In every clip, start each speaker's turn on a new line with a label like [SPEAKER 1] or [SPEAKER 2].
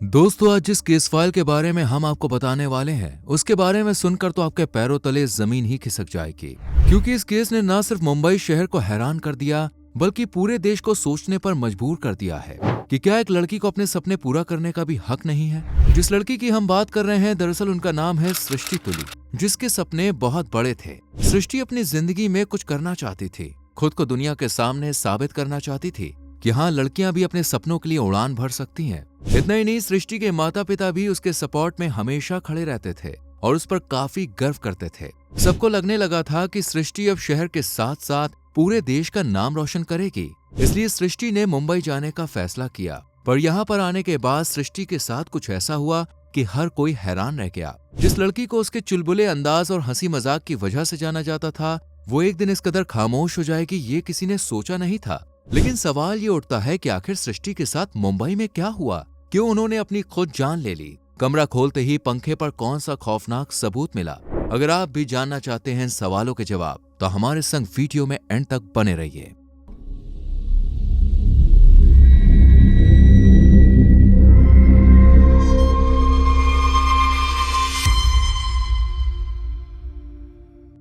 [SPEAKER 1] दोस्तों, आज जिस केस फाइल के बारे में हम आपको बताने वाले हैं उसके बारे में सुनकर तो आपके पैरों तले जमीन ही खिसक जाएगी। क्योंकि इस केस ने न सिर्फ मुंबई शहर को हैरान कर दिया बल्कि पूरे देश को सोचने पर मजबूर कर दिया है कि क्या एक लड़की को अपने सपने पूरा करने का भी हक नहीं है। जिस लड़की की हम बात कर रहे हैं दरअसल उनका नाम है सृष्टि तुली, जिसके सपने बहुत बड़े थे। सृष्टि अपनी जिंदगी में कुछ करना चाहती थी, खुद को दुनिया के सामने साबित करना चाहती थी कि हाँ, लड़कियां भी अपने सपनों के लिए उड़ान भर सकती हैं। इतना ही नहीं, सृष्टि के माता पिता भी उसके सपोर्ट में हमेशा खड़े रहते थे और उस पर काफी गर्व करते थे। सबको लगने लगा था कि सृष्टि अब शहर के साथ साथ पूरे देश का नाम रोशन करेगी। इसलिए सृष्टि ने मुंबई जाने का फैसला किया। पर यहाँ पर आने के बाद सृष्टि के साथ कुछ ऐसा हुआ कि हर कोई हैरान रह गया। जिस लड़की को उसके चुलबुले अंदाज और हंसी मजाक की वजह से जाना जाता था, वो एक दिन इस कदर खामोश हो जाएगी ये किसी ने सोचा नहीं था। लेकिन सवाल ये उठता है कि आखिर सृष्टि के साथ मुंबई में क्या हुआ? क्यों उन्होंने अपनी खुद जान ले ली? कमरा खोलते ही पंखे पर कौन सा खौफनाक सबूत मिला? अगर आप भी जानना चाहते हैं इन सवालों के जवाब तो हमारे संग वीडियो में एंड तक बने रहिए।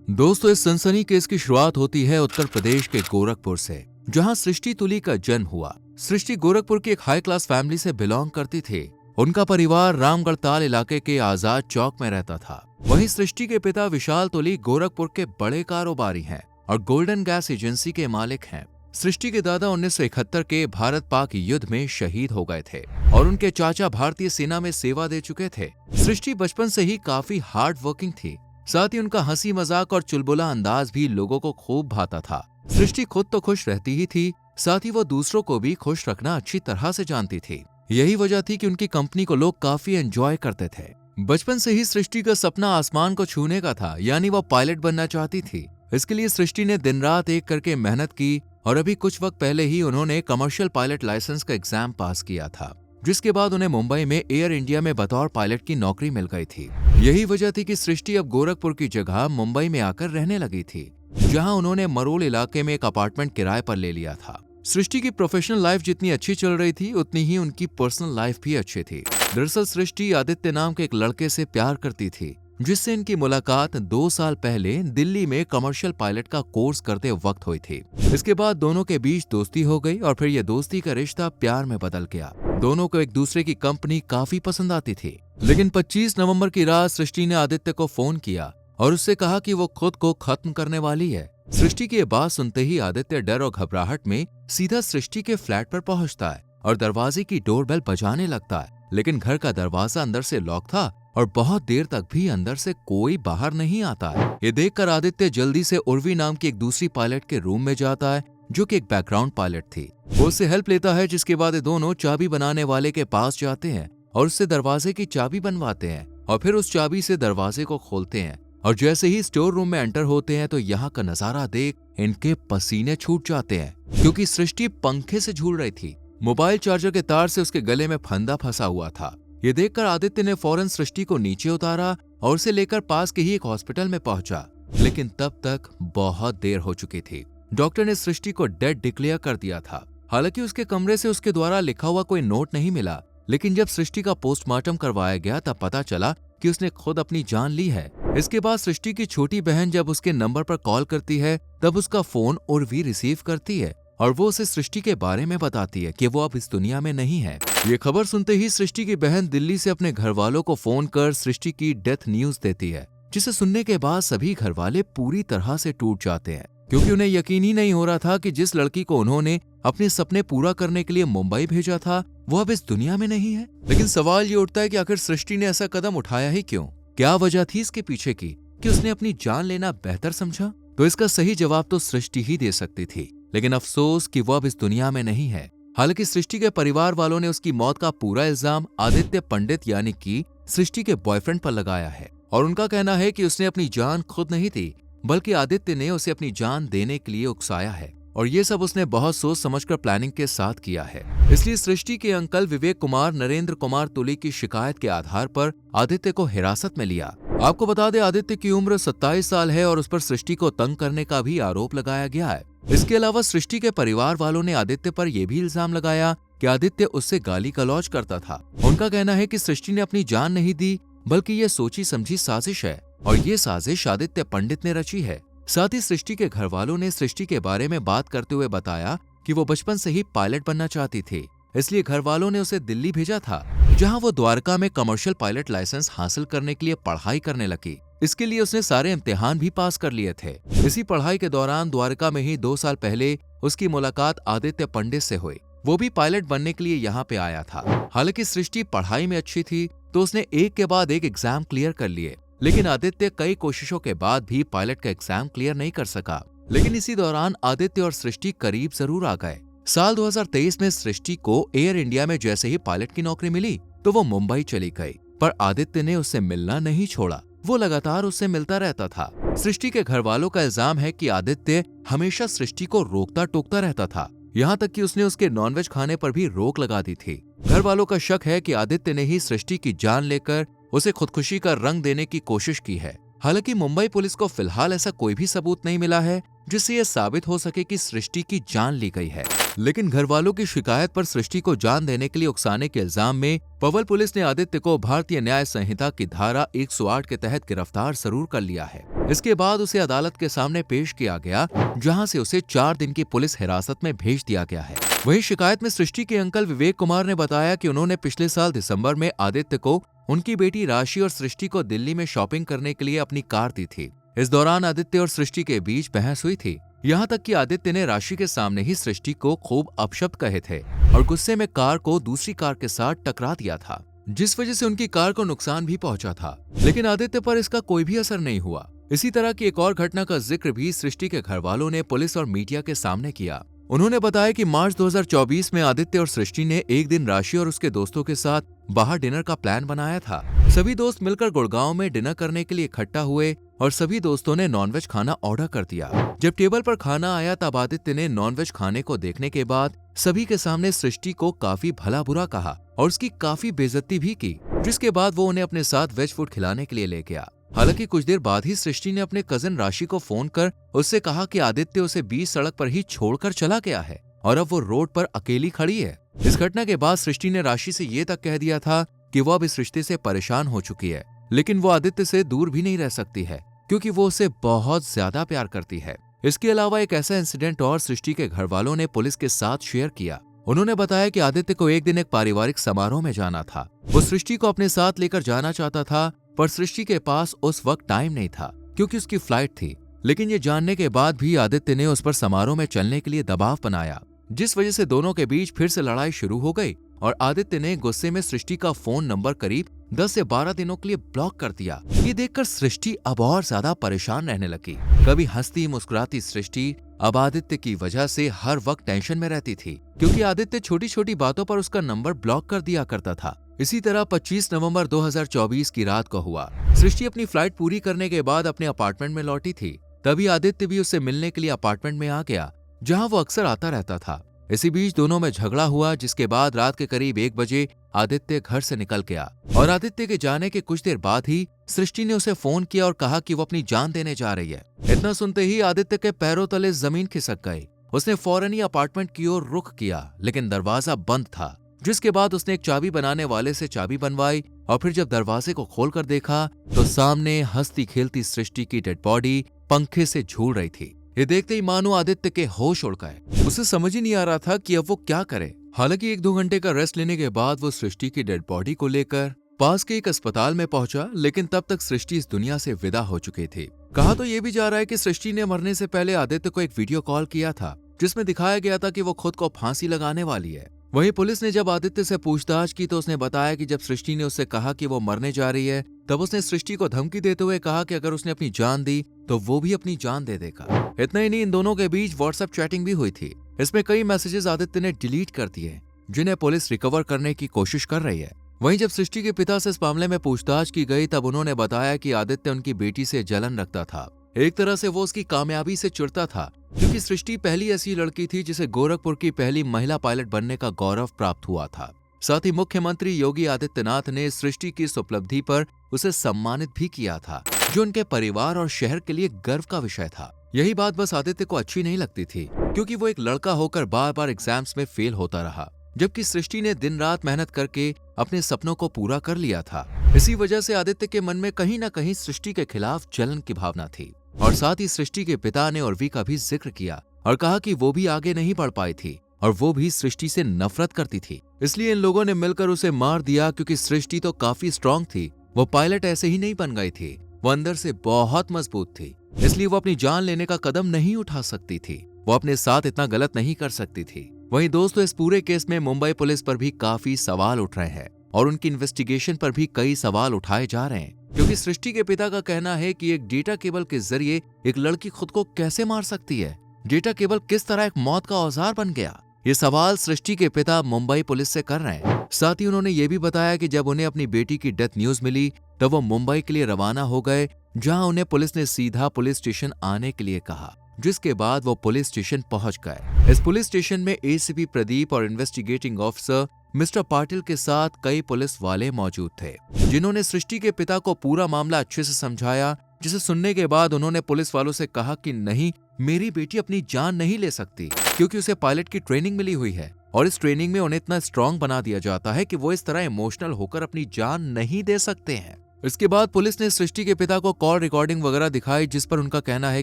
[SPEAKER 1] दोस्तों, इस सनसनी केस की शुरुआत होती है उत्तर प्रदेश के गोरखपुर से, जहां सृष्टि तुली का जन्म हुआ। सृष्टि गोरखपुर की एक हाई क्लास फैमिली से बिलोंग करती थी। उनका परिवार रामगढ़ ताल इलाके के आजाद चौक में रहता था। वहीं सृष्टि के पिता विशाल तुली गोरखपुर के बड़े कारोबारी हैं और गोल्डन गैस एजेंसी के मालिक हैं। सृष्टि के दादा 1971 के भारत पाक युद्ध में शहीद हो गए थे और उनके चाचा भारतीय सेना में सेवा दे चुके थे। सृष्टि बचपन से ही काफी हार्ड वर्किंग थी। साथ ही उनका हंसी मजाक और चुलबुला अंदाज भी लोगों को खूब भाता था। सृष्टि खुद तो खुश रहती ही थी, साथ ही वो दूसरों को भी खुश रखना अच्छी तरह से जानती थी। यही वजह थी कि उनकी कंपनी को लोग काफी एंजॉय करते थे। बचपन से ही सृष्टि का सपना आसमान को छूने का था, यानी वो पायलट बनना चाहती थी। इसके लिए सृष्टि ने दिन रात एक करके मेहनत की और अभी कुछ वक्त पहले ही उन्होंने कमर्शियल पायलट लाइसेंस का एग्जाम पास किया था, जिसके बाद उन्हें मुंबई में एयर इंडिया में बतौर पायलट की नौकरी मिल गई थी। यही वजह थी कि सृष्टि अब गोरखपुर की जगह मुंबई में आकर रहने लगी थी, जहां उन्होंने मरोल इलाके में एक अपार्टमेंट किराए पर ले लिया था। सृष्टि की प्रोफेशनल लाइफ जितनी अच्छी चल रही थी उतनी ही उनकी पर्सनल लाइफ भी अच्छी थी। दरअसल सृष्टि आदित्य नाम के एक लड़के से प्यार करती थी, जिससे इनकी मुलाकात 2 साल पहले दिल्ली में कमर्शियल पायलट का कोर्स करते वक्त हुई थी। इसके बाद दोनों के बीच दोस्ती हो गई और फिर यह दोस्ती का रिश्ता प्यार में बदल गया। दोनों को एक दूसरे की कंपनी काफी पसंद आती थी। लेकिन 25 नवंबर की रात सृष्टि ने आदित्य को फोन किया और उससे कहा कि वो खुद को खत्म करने वाली है। सृष्टि की ये बात सुनते ही आदित्य डर और घबराहट में सीधा सृष्टि के फ्लैट पर पहुंचता है और दरवाजे की डोरबेल बजाने लगता है। लेकिन घर का दरवाजा अंदर से लॉक था और बहुत देर तक भी अंदर से कोई बाहर नहीं आता है। ये देखकर आदित्य जल्दी से उर्वी नाम की एक दूसरी पायलट के रूम में जाता है, जो कि एक बैकग्राउंड पायलट थी। वो उससे हेल्प लेता है, जिसके बाद ये दोनों चाबी बनाने वाले के पास जाते हैं और उससे दरवाजे की चाबी बनवाते हैं और फिर उस चाबी से दरवाजे को खोलते हैं। और जैसे ही स्टोर रूम में एंटर होते हैं तो यहाँ का नजारा देख इनके पसीने छूट जाते हैं, क्योंकि सृष्टि पंखे से झूल रही थी। मोबाइल चार्जर के तार से उसके गले में फंदा फंसा हुआ था। ये देखकर आदित्य ने फौरन सृष्टि को नीचे उतारा और उसे लेकर पास के ही एक हॉस्पिटल में पहुंचा। लेकिन तब तक बहुत देर हो चुकी थी। डॉक्टर ने सृष्टि को डेड डिक्लेयर कर दिया था। हालांकि उसके कमरे से उसके द्वारा लिखा हुआ कोई नोट नहीं मिला, लेकिन जब सृष्टि का पोस्टमार्टम करवाया गया तब पता चला कि उसने खुद अपनी जान ली है। इसके बाद सृष्टि की छोटी बहन जब उसके नंबर पर कॉल करती है तब उसका फोन उर्वी रिसीव करती है और वो उसे सृष्टि के बारे में बताती है कि वो अब इस दुनिया में नहीं है। ये खबर सुनते ही सृष्टि की बहन दिल्ली से अपने घर वालों को फोन कर सृष्टि की डेथ न्यूज देती है, जिसे सुनने के बाद सभी घर वाले पूरी तरह से टूट जाते हैं, क्योंकि उन्हें यकीन ही नहीं हो रहा था कि जिस लड़की को उन्होंने अपने सपने पूरा करने के लिए मुंबई भेजा था वो अब इस दुनिया में नहीं है। लेकिन सवाल ये उठता है कि आखिर सृष्टि ने ऐसा कदम उठाया ही क्यों? क्या वजह थी इसके पीछे की कि उसने अपनी जान लेना बेहतर समझा? तो इसका सही जवाब तो सृष्टि ही दे सकती थी, लेकिन अफसोस कि वो अब इस दुनिया में नहीं है। हालांकि सृष्टि के परिवार वालों ने उसकी मौत का पूरा इल्जाम आदित्य पंडित यानी कि सृष्टि के बॉयफ्रेंड पर लगाया है और उनका कहना है कि उसने अपनी जान खुद नहीं दी, बल्कि आदित्य ने उसे अपनी जान देने के लिए उकसाया है और ये सब उसने बहुत सोच समझकर प्लानिंग के साथ किया है। इसलिए सृष्टि के अंकल विवेक कुमार नरेंद्र कुमार तुली की शिकायत के आधार पर आदित्य को हिरासत में लिया। आपको बता दें, आदित्य की उम्र 27 साल है और उस पर सृष्टि को तंग करने का भी आरोप लगाया गया है। इसके अलावा सृष्टि के परिवार वालों ने आदित्य पर यह भी इल्जाम लगाया कि आदित्य उससे गाली गलौज करता था। उनका कहना है कि सृष्टि ने अपनी जान नहीं दी, बल्कि ये सोची समझी साजिश है और ये साजिश आदित्य पंडित ने रची है। साथ ही सृष्टि के घर वालों ने सृष्टि के बारे में बात करते हुए बताया कि वो बचपन से ही पायलट बनना चाहती थी, इसलिए घर वालों ने उसे दिल्ली भेजा था, जहां वो द्वारका में कमर्शियल पायलट लाइसेंस हासिल करने के लिए पढ़ाई करने लगी। इसके लिए उसने सारे इम्तिहान भी पास कर लिए थे। इसी पढ़ाई के दौरान द्वारका में ही 2 साल पहले उसकी मुलाकात आदित्य पंडित से हुई। वो भी पायलट बनने के लिए यहाँ पे आया था। हालांकि सृष्टि पढ़ाई में अच्छी थी, तो उसने एक के बाद एक एग्जाम क्लियर कर लिए, लेकिन आदित्य कई कोशिशों के बाद भी पायलट का एग्जाम क्लियर नहीं कर सका। लेकिन इसी दौरान आदित्य और सृष्टि करीब जरूर आ गए। साल 2023 में सृष्टि को एयर इंडिया में जैसे ही पायलट की नौकरी मिली तो वो मुंबई चली गई, पर आदित्य ने उससे मिलना नहीं छोड़ा। वो लगातार उससे मिलता रहता था। सृष्टि के घर वालों का इल्जाम है कि आदित्य हमेशा सृष्टि को रोकता टोकता रहता था, यहाँ तक कि उसने उसके नॉनवेज खाने पर भी रोक लगा दी थी। घर वालों का शक है कि आदित्य ने ही सृष्टि की जान लेकर उसे खुदकुशी का रंग देने की कोशिश की है। हालांकि मुंबई पुलिस को फिलहाल ऐसा कोई भी सबूत नहीं मिला है जिससे यह साबित हो सके कि सृष्टि की जान ली गई है। लेकिन घर वालों की शिकायत पर सृष्टि को जान देने के लिए उकसाने के इल्जाम में पवल पुलिस ने आदित्य को भारतीय न्याय संहिता की धारा 108 के तहत गिरफ्तार जरूर कर लिया है। इसके बाद उसे अदालत के सामने पेश किया गया, जहां से उसे 4 दिन की पुलिस हिरासत में भेज दिया गया है। वहीं शिकायत में सृष्टि के अंकल विवेक कुमार ने बताया कि उन्होंने पिछले साल दिसंबर में आदित्य को उनकी बेटी राशि और सृष्टि को दिल्ली में शॉपिंग करने के लिए अपनी कार दी थी। इस दौरान आदित्य और सृष्टि के बीच बहस हुई थी, यहाँ तक कि आदित्य ने राशि के सामने ही सृष्टि को खूब अपशब्द कहे थे और गुस्से में कार को दूसरी कार के साथ टकरा दिया था, जिस वजह से उनकी कार को नुकसान भी पहुंचा था। लेकिन आदित्य पर इसका कोई भी असर नहीं हुआ। इसी तरह की एक और घटना का जिक्र भी सृष्टि के घर वालों ने पुलिस और मीडिया के सामने किया। उन्होंने बताया कि मार्च 2024 में आदित्य और सृष्टि ने एक दिन राशि और उसके दोस्तों के साथ बाहर डिनर का प्लान बनाया था। सभी दोस्त मिलकर गुड़गांव में डिनर करने के लिए इकट्ठा हुए और सभी दोस्तों ने नॉनवेज खाना ऑर्डर कर दिया। जब टेबल पर खाना आया तब आदित्य ने नॉनवेज खाने को देखने के बाद सभी के सामने सृष्टि को काफी भला बुरा कहा और उसकी काफी बेइज्जती भी की, जिसके बाद वो उन्हें अपने साथ वेज फूड खिलाने के लिए ले गया। हालांकि कुछ देर बाद ही सृष्टि ने अपने कजिन राशि को फोन कर उससे कहा कि आदित्य उसे बीच सड़क पर ही छोड़कर चला गया है और अब वो रोड पर अकेली खड़ी है। इस घटना के बाद सृष्टि ने राशि से ये तक कह दिया था कि वो अब इस रिश्ते से परेशान हो चुकी है, लेकिन वो आदित्य से दूर भी नहीं रह सकती है क्योंकि वो उसे बहुत ज्यादा प्यार करती है। इसके अलावा एक ऐसा इंसिडेंट और सृष्टि के घर वालों ने पुलिस के साथ शेयर किया। उन्होंने बताया कि आदित्य को एक दिन एक पारिवारिक समारोह में जाना था। वो सृष्टि को अपने साथ लेकर जाना चाहता था, पर सृष्टि के पास उस वक्त टाइम नहीं था क्योंकि उसकी फ्लाइट थी। लेकिन ये जानने के बाद भी आदित्य ने उस पर समारोह में चलने के लिए दबाव बनाया, जिस वजह से दोनों के बीच फिर से लड़ाई शुरू हो गई और आदित्य ने गुस्से में सृष्टि का फोन नंबर करीब 10 से 12 दिनों के लिए ब्लॉक कर दिया। ये देखकर सृष्टि अब और ज्यादा परेशान रहने लगी। कभी हंसती मुस्कुराती सृष्टि अब आदित्य की वजह से हर वक्त टेंशन में रहती थी क्योंकि आदित्य छोटी छोटी बातों पर उसका नंबर ब्लॉक कर दिया करता था। इसी तरह 25 नवंबर 2024 की रात को हुआ। सृष्टि अपनी फ्लाइट पूरी करने के बाद अपने अपार्टमेंट में लौटी थी। तभी आदित्य भी उससे मिलने के लिए अपार्टमेंट में आ गया, जहां वो अक्सर आता रहता था। इसी बीच दोनों में झगड़ा हुआ, जिसके बाद रात के करीब 1 बजे आदित्य घर से निकल गया और आदित्य के जाने के कुछ देर बाद ही सृष्टि ने उसे फोन किया और कहा कि वो अपनी जान देने जा रही है। इतना सुनते ही आदित्य के पैरों तले जमीन खिसक गई। उसने फौरन ही अपार्टमेंट की ओर रुख किया, लेकिन दरवाजा बंद था, जिसके बाद उसने एक चाबी बनाने वाले से चाबी बनवाई और फिर जब दरवाजे को खोलकर देखा तो सामने हंसती खेलती सृष्टि की डेड बॉडी पंखे से झूल रही थी। ये देखते ही मानो आदित्य के होश उड़ गए। उसे समझ ही नहीं आ रहा था कि अब वो क्या करे। हालांकि 1-2 घंटे का रेस्ट लेने के बाद वो सृष्टि की डेड बॉडी को लेकर पास के एक अस्पताल में पहुंचा, लेकिन तब तक सृष्टि इस दुनिया से विदा हो चुकी थी। कहा तो ये भी जा रहा है कि सृष्टि ने मरने से पहले आदित्य को एक वीडियो कॉल किया था, जिसमें दिखाया गया था कि वो खुद को फांसी लगाने वाली है। वहीं पुलिस ने जब आदित्य से पूछताछ की तो उसने बताया कि जब सृष्टि ने उससे कहा कि वो मरने जा रही है, तब उसने सृष्टि को धमकी देते हुए कहा कि अगर उसने अपनी जान दी तो वो भी अपनी जान दे देगा। इतना ही नहीं, इन दोनों के बीच व्हाट्सएप चैटिंग भी हुई थी। इसमें कई मैसेजेस आदित्य ने डिलीट कर दिए, जिन्हें पुलिस रिकवर करने की कोशिश कर रही है। वहीं जब सृष्टि के पिता से इस मामले में पूछताछ की गई तब उन्होंने बताया कि आदित्य उनकी बेटी से जलन रखता था। एक तरह से वो उसकी कामयाबी से चिढ़ता था, क्योंकि सृष्टि पहली ऐसी लड़की थी जिसे गोरखपुर की पहली महिला पायलट बनने का गौरव प्राप्त हुआ था। साथ ही मुख्यमंत्री योगी आदित्यनाथ ने सृष्टि की इस उपलब्धि पर उसे सम्मानित भी किया था, जो उनके परिवार और शहर के लिए गर्व का विषय था। यही बात बस आदित्य को अच्छी नहीं लगती थी, क्योंकि वो एक लड़का होकर बार बार एग्जाम्स में फेल होता रहा। जबकि सृष्टि ने दिन रात मेहनत करके अपने सपनों को पूरा कर लिया था। इसी वजह से आदित्य के मन में कहीं न कहीं सृष्टि के खिलाफ जलन की भावना थी और साथ ही सृष्टि के पिता ने उर्वी का भी जिक्र किया और कहा कि वो भी आगे नहीं बढ़ पाई थी और वो भी सृष्टि से नफरत करती थी, इसलिए इन लोगों ने मिलकर उसे मार दिया। क्योंकि सृष्टि तो काफी स्ट्रांग थी, वो पायलट ऐसे ही नहीं बन गई थी, वो अंदर से बहुत मजबूत थी, इसलिए वो अपनी जान लेने का कदम नहीं उठा सकती थी, वो अपने साथ इतना गलत नहीं कर सकती थी। वहीं दोस्तों, इस पूरे केस में मुंबई पुलिस पर भी काफी सवाल उठ रहे हैं और उनकी इन्वेस्टिगेशन पर भी कई सवाल उठाए जा रहे हैं, क्योंकि सृष्टि के पिता का कहना है कि एक डेटा केबल के जरिए एक लड़की खुद को कैसे मार सकती है, डेटा केबल किस तरह एक मौत का औजार बन गया। ये सवाल सृष्टि के पिता मुंबई पुलिस से कर रहे हैं। साथ ही उन्होंने ये भी बताया कि जब उन्हें अपनी बेटी की डेथ न्यूज मिली तब वो मुंबई के लिए रवाना हो गए, जहां उन्हें पुलिस ने सीधा पुलिस स्टेशन आने के लिए कहा, जिसके बाद वो पुलिस स्टेशन पहुंच गए। इस पुलिस स्टेशन में एसीपी प्रदीप और इन्वेस्टिगेटिंग ऑफिसर मिस्टर पाटिल के साथ कई पुलिस वाले मौजूद थे, जिन्होंने सृष्टि के पिता को पूरा मामला अच्छे से समझाया, जिसे सुनने के बाद उन्होंने पुलिस वालों से कहा कि नहीं, मेरी बेटी अपनी जान नहीं ले सकती, क्योंकि उसे पायलट की ट्रेनिंग मिली हुई है और इस ट्रेनिंग में उन्हें इतना स्ट्रांग बना दिया जाता है कि वो इस तरह इमोशनल होकर अपनी जान नहीं दे सकते हैं। इसके बाद पुलिस ने सृष्टि के पिता को कॉल रिकॉर्डिंग वगैरह दिखाई, जिस पर उनका कहना है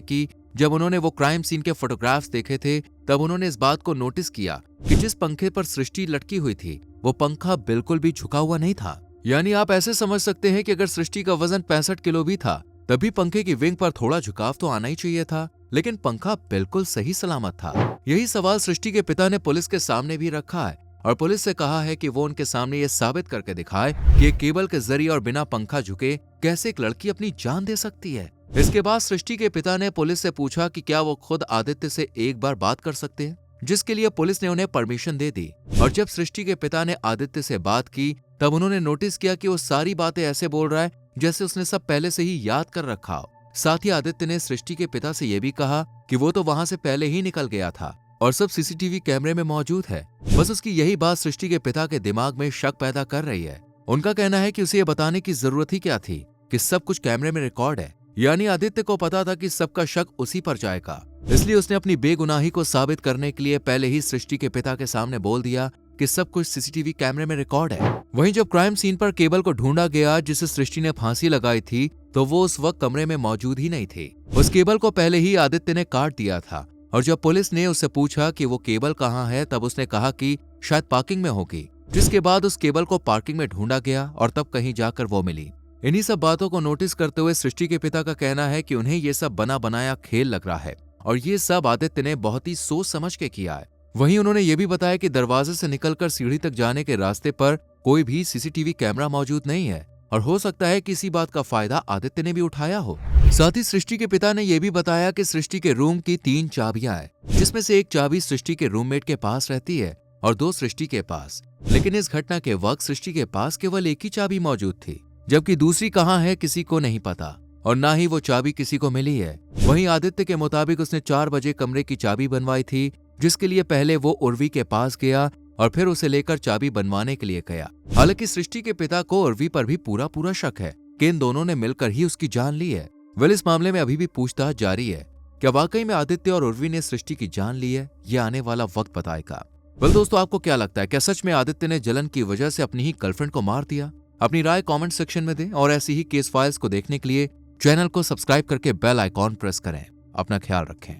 [SPEAKER 1] कि जब उन्होंने वो क्राइम सीन के फोटोग्राफ्स देखे थे तब उन्होंने इस बात को नोटिस किया कि जिस पंखे पर सृष्टि लटकी हुई थी वो पंखा बिल्कुल भी झुका हुआ नहीं था। यानी आप ऐसे समझ सकते हैं कि अगर सृष्टि का वजन 65 किलो भी था तभी पंखे की विंग पर थोड़ा झुकाव तो आना ही चाहिए था, लेकिन पंखा बिल्कुल सही सलामत था। यही सवाल सृष्टि के पिता ने पुलिस के सामने भी रखा है और पुलिस से कहा है कि वो उनके सामने ये साबित करके दिखाए कि एक केबल के जरिए और बिना पंखा झुके कैसे एक लड़की अपनी जान दे सकती है। इसके बाद सृष्टि के पिता ने पुलिस से पूछा कि क्या वो खुद आदित्य से एक बार बात कर सकते हैं, जिसके लिए पुलिस ने उन्हें परमिशन दे दी। और जब सृष्टि के पिता ने आदित्य से बात की तब उन्होंने नोटिस किया कि वो सारी बातें ऐसे बोल रहा है जैसे उसने सब पहले से ही याद कर रखा हो। साथ ही आदित्य ने सृष्टि के पिता से यह भी कहा कि वो तो वहां से पहले ही निकल गया था और सब सीसीटीवी कैमरे में मौजूद है। बस उसकी यही बात सृष्टि के पिता के दिमाग में शक पैदा कर रही है। उनका कहना है कि उसे ये बताने की जरूरत ही क्या थी कि सब कुछ कैमरे में रिकॉर्ड है। यानी आदित्य को पता था कि सबका शक उसी पर जाएगा, इसलिए उसने अपनी बेगुनाही को साबित करने के लिए पहले ही सृष्टि के पिता के सामने बोल दिया कि सब कुछ सीसीटीवी कैमरे में रिकॉर्ड है। वहीं जब क्राइम सीन पर केबल को ढूंढा गया जिसे सृष्टि ने फांसी लगाई थी तो वो उस वक्त कमरे में मौजूद ही नहीं थी। उस केबल को पहले ही आदित्य ने काट दिया था और जब पुलिस ने उससे पूछा कि वो केबल कहाँ है तब उसने कहा कि शायद पार्किंग में होगी, जिसके बाद उस केबल को पार्किंग में ढूंढा गया और तब कहीं जाकर वो मिली। इन्हीं सब बातों को नोटिस करते हुए सृष्टि के पिता का कहना है कि उन्हें ये सब बना बनाया खेल लग रहा है और ये सब आदित्य ने बहुत ही सोच समझ के किया है। वहीं उन्होंने ये भी बताया कि दरवाजे से निकलकर सीढ़ी तक जाने के रास्ते पर कोई भी सीसीटीवी कैमरा मौजूद नहीं है और हो सकता है कि इसी बात का फायदा आदित्य ने भी उठाया हो। साथ ही सृष्टि के पिता ने यह भी बताया कि सृष्टि के रूम की 3 चाबियां हैं, जिसमें से एक चाबी सृष्टि के रूममेट के पास रहती है और 2 सृष्टि के पास। लेकिन इस घटना के वक्त सृष्टि के पास केवल एक ही चाबी मौजूद थी, जबकि दूसरी कहाँ है किसी को नहीं पता और ना ही वो चाबी किसी को मिली है। वहीं आदित्य के मुताबिक उसने 4 बजे कमरे की चाबी बनवाई थी, जिसके लिए पहले वो उर्वी के पास गया और फिर उसे लेकर चाबी बनवाने के लिए गया। हालांकि सृष्टि के पिता को उर्वी पर भी पूरा शक है कि इन दोनों ने मिलकर ही उसकी जान ली है। वेल, इस मामले में अभी भी पूछताछ जारी है। क्या वाकई में आदित्य और उर्वी ने सृष्टि की जान ली है? ये आने वाला वक्त बताएगा। वेल दोस्तों, आपको क्या लगता है, क्या सच में आदित्य ने जलन की वजह से अपनी ही गर्लफ्रेंड को मार दिया? अपनी राय कमेंट सेक्शन में दें और ऐसी ही केस फाइल्स को देखने के लिए चैनल को सब्सक्राइब करके बेल आइकॉन प्रेस करें। अपना ख्याल रखें।